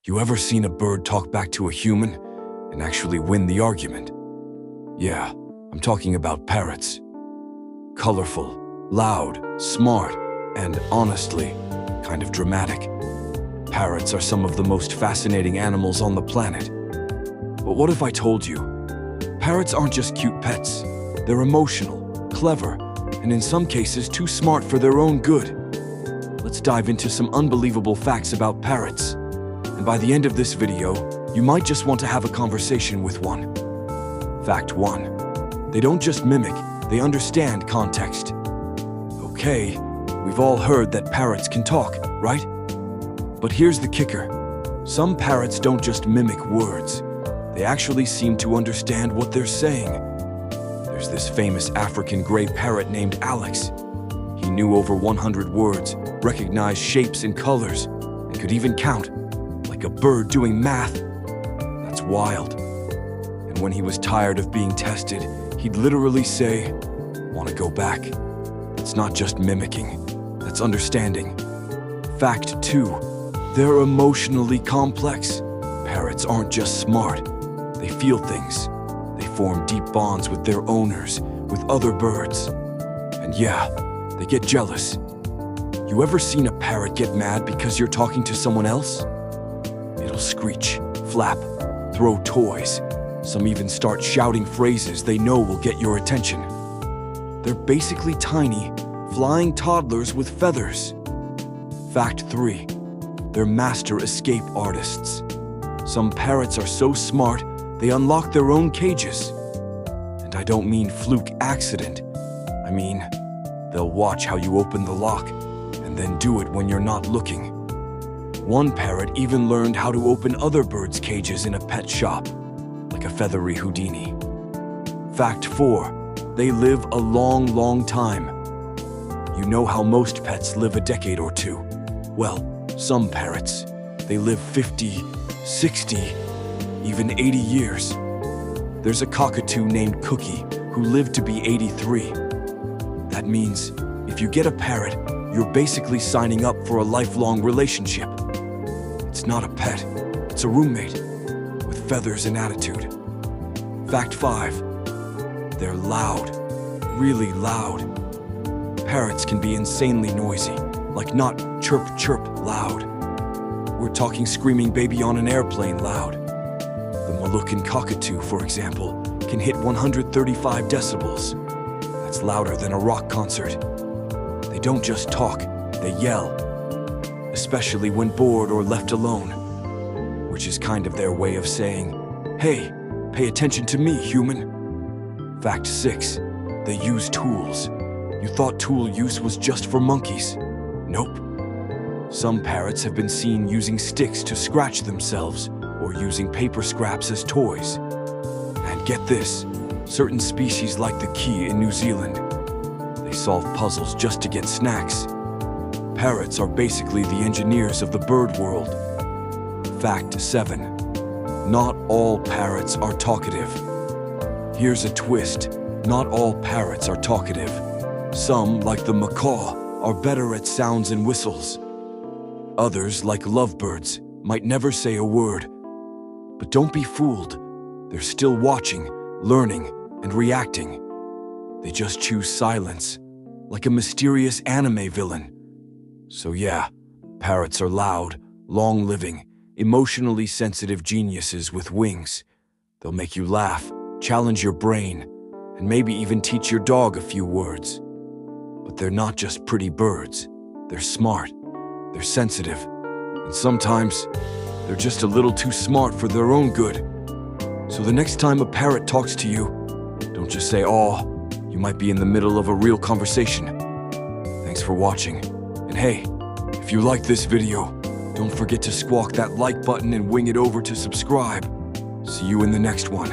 You ever seen a bird talk back to a human and actually win the argument? Yeah, I'm talking about parrots. Colorful, loud, smart, and honestly, kind of dramatic. Parrots are some of the most fascinating animals on the planet. But what if I told you? Parrots aren't just cute pets. They're emotional, clever, and in some cases too smart for their own good. Let's dive into some unbelievable facts about parrots. And by the end of this video, you might just want to have a conversation with one. Fact 1. They don't just mimic, they understand context. Okay, we've all heard that parrots can talk, right? But here's the kicker. Some parrots don't just mimic words. They actually seem to understand what they're saying. There's this famous African gray parrot named Alex. He knew over 100 words, recognized shapes and colors, and could even count, like a bird doing math. That's wild. And when he was tired of being tested, he'd literally say, "Want to go back?" It's not just mimicking, that's understanding. Fact 2. They're emotionally complex. Parrots aren't just smart. They feel things. They form deep bonds with their owners, with other birds. And yeah, they get jealous. You ever seen a parrot get mad because you're talking to someone else? It'll screech, flap, throw toys. Some even start shouting phrases they know will get your attention. They're basically tiny, flying toddlers with feathers. Fact 3. They're master escape artists. Some parrots are so smart, they unlock their own cages. And I don't mean fluke accident. I mean, they'll watch how you open the lock and then do it when you're not looking. One parrot even learned how to open other birds' cages in a pet shop, like a feathery Houdini. Fact 4. They live a long, long time. You know how most pets live a decade or two. Well, some parrots, they live 50, 60, even 80 years. There's a cockatoo named Cookie who lived to be 83. That means if you get a parrot, you're basically signing up for a lifelong relationship. It's not a pet, it's a roommate with feathers and attitude. Fact 5. They're loud, really loud. Parrots can be insanely noisy, like not chirp chirp loud. We're talking screaming baby on an airplane loud. The Moluccan cockatoo, for example, can hit 135 decibels. That's louder than a rock concert. They don't just talk, they yell, especially when bored or left alone, which is kind of their way of saying, "Hey, pay attention to me, human." Fact 6. They use tools. You thought tool use was just for monkeys. Nope. Some parrots have been seen using sticks to scratch themselves or using paper scraps as toys. And get this, certain species like the key in New Zealand, they solve puzzles just to get snacks. Parrots are basically the engineers of the bird world. Fact 7. Not all parrots are talkative. Here's a twist. Not all parrots are talkative. Some, like the macaw, are better at sounds and whistles. Others, like lovebirds, might never say a word. But don't be fooled. They're still watching, learning, and reacting. They just choose silence, like a mysterious anime villain. So yeah, parrots are loud, long-living, emotionally sensitive geniuses with wings. They'll make you laugh, challenge your brain, and maybe even teach your dog a few words. But they're not just pretty birds. They're smart, they're sensitive, and sometimes they're just a little too smart for their own good. So the next time a parrot talks to you, don't just say, "Aw," you might be in the middle of a real conversation. Thanks for watching. And hey, if you like this video, don't forget to squawk that like button and wing it over to subscribe. See you in the next one.